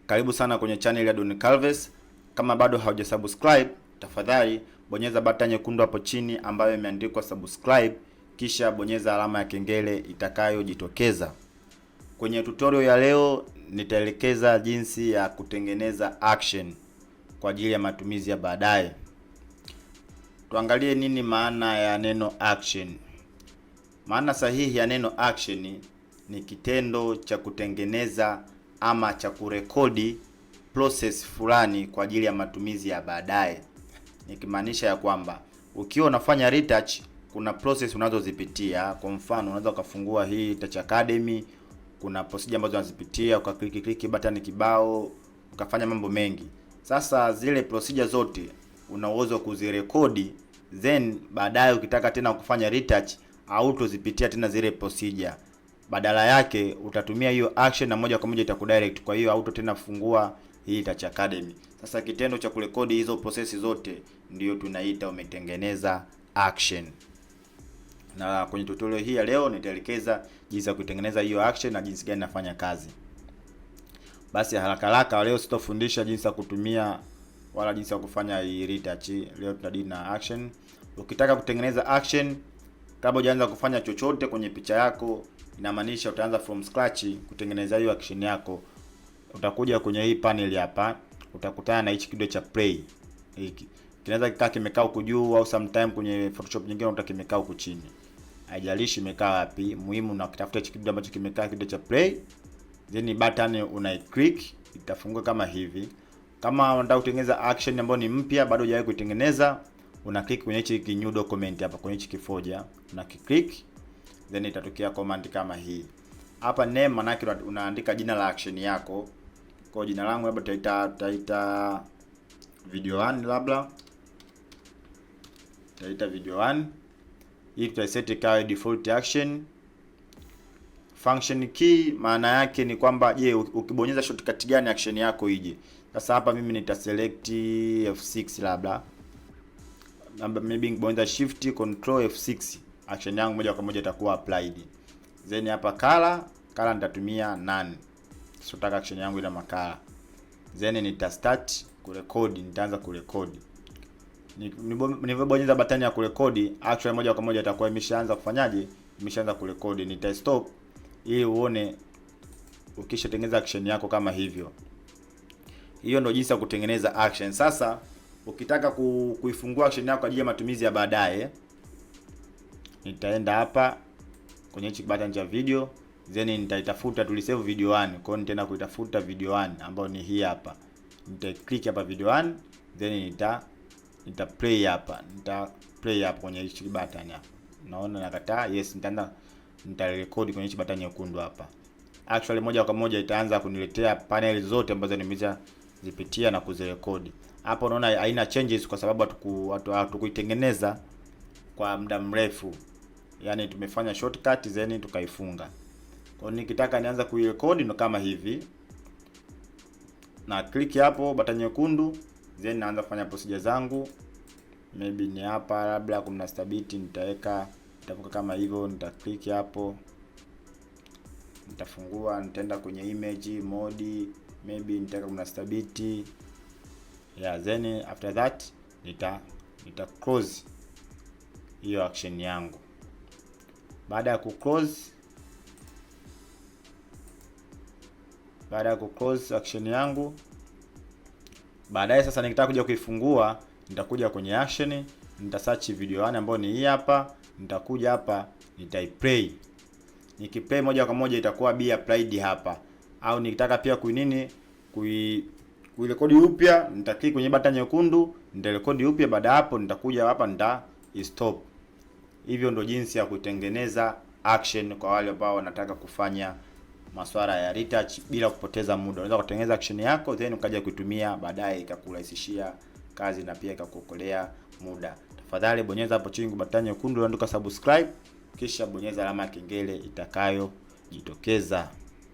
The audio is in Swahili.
Karibu sana kwenye channel ya donkalves. Kama bado haujasubscribe, tafadhali bonyeza button nyekundu hapo chini ambayo imeandikwa subscribe, kisha bonyeza alama ya kengele itakayojitokeza. Kwenye tutorial ya leo nitaelekeza jinsi ya kutengeneza action kwa ajili ya matumizi ya baadaye. Tuangalie nini maana ya neno action. Maana sahihi ya neno action ni kitendo cha kutengeneza ama cha kurekodi process fulani kwa ajili ya matumizi ya baadaye. Nikimaanisha ya kwamba ukiwa unafanya retouch kuna process unazozipitia. Kwa mfano unaweza ukafungua hii Touch Academy, kuna procedure ambazo unazipitia, ukaklik button kibao, ukafanya mambo mengi. Sasa zile procedure zote una uwezo kuzirekodi, then baadaye ukitaka tena kufanya retouch au tuzipitia tena zile procedure. Badala yake utatumia hiyo action na moja kwa moja itakudirect. Kwa hiyo auto tena fungua hii Touch Academy. Sasa kitendo cha kurekodi hizo process zote ndio tunaita umetengeneza action. Na kwenye tutorial hii ya leo nitaelekeza jinsi ya kutengeneza hiyo action na jinsi gani inafanya kazi. Basi haraka leo sitofundisha jinsi ya kutumia wala jinsi ya kufanya hii retouch. Leo tunadili na action. Ukitaka kutengeneza action kabla hujaanza kufanya chochote kwenye picha yako, inamaanisha utaanza from scratch kutengeneza hiyo action yako. Utakuja kwenye hii panel hapa, utakutana na hichi kidogo cha play. Hiki kinaweza kikaa kimekaa huko juu au sometime kwenye Photoshop nyingine utakimekaa huko chini. Haijalishi imekaa wapi, muhimu na kutafuta hichi kidogo ambacho kimekaa kidogo cha play. Then button una click, itafunguka kama hivi. Kama unataka kutengeneza action ambayo ni mpya bado hujawahi kuitengeneza, una click kwenye hichi new document hapa kwenye hichi kifoja, una click, then itatokea command kama hii. Hapa name maana yake unaandika jina la action yako. Kwa jina langu labda tutaita video 1 labda. Tutaita video 1. Hii tutaiset kama default action. Function key maana yake ni kwamba je, ukibonyeza shortcut gani action yako ije. Sasa hapa mimi nitaselect F6 labda. Maybe nibonyeza shift control F6, action yangu moja kwa moja itakuwa applied. Then hapa color nitatumia none. Sio taka action yangu ina makala. Then nita start kurekodi, nitaanza kurekodi. Nilipobonyeza button ya kurekodi, action moja kwa moja itakuwa imeshaanza kufanyaje? Imeshaanza kurekodi. Nita stop ili uone ukishatengeneza action yako kama hivyo. Hiyo ndio jinsi ya kutengeneza action. Sasa ukitaka kuifungua action yako kwa ajili ya matumizi ya baadaye, nitaenda hapa kwenye hichi button cha video, then nitaitafuta tulisave video 1. Kwa hiyo nitaenda kuitafuta video 1 ambayo ni hii hapa. Nita-click hapa video 1, then nita play hapa. Nita play hapa kwenye hichi button hapa. Unaona nakataa? Yes, nitarecord kwenye hichi button nyekundu hapa. Actually moja kwa moja itaanza kuniletea panel zote ambazo nimezipitia na kuzirekodi. Hapa unaona haina changes kwa sababu hatukuitengeneza kwa muda mrefu. Yaani tumefanya shortcut then tukaifunga. Kwa hiyo nikitaka nianza kuirekodi ndo kama hivi. Na click hapo button nyekundu, then naanza kufanya procedure zangu. Maybe ni hapa labda kuna stability nitavuka kama hivyo, nita click hapo. Nitafungua, nitaenda kwenye image mode, maybe nitaka kuna stability. Yeah, then after that nita close hiyo action yangu. Baada ya kuclose action yangu, baadaye sasa nikitaka kuja kuifungua, nitakuja kwenye action, nita search video 1 ambayo ni hii hapa, nitakuja hapa, nitaiplay. Nikiplay moja kwa moja itakuwa be applied hapa. Au nikitaka pia kuirekodi upya, nitaklik kwenye button nyekundu, nitarekodi upya. Baada hapo nitakuja hapa nita stop. Hivyo ndo jinsi ya kutengeneza action kwa wale ambao wanataka kufanya masuala ya retouch bila kupoteza muda. Unaweza kutengeneza action yako then ukaja kuitumia baadaye ikakurahisishia kazi na pia ikakuokolea muda. Tafadhali bonyeza hapo chini button nyekundu iliyoandikwa subscribe, kisha bonyeza alama ya kengele itakayojitokeza.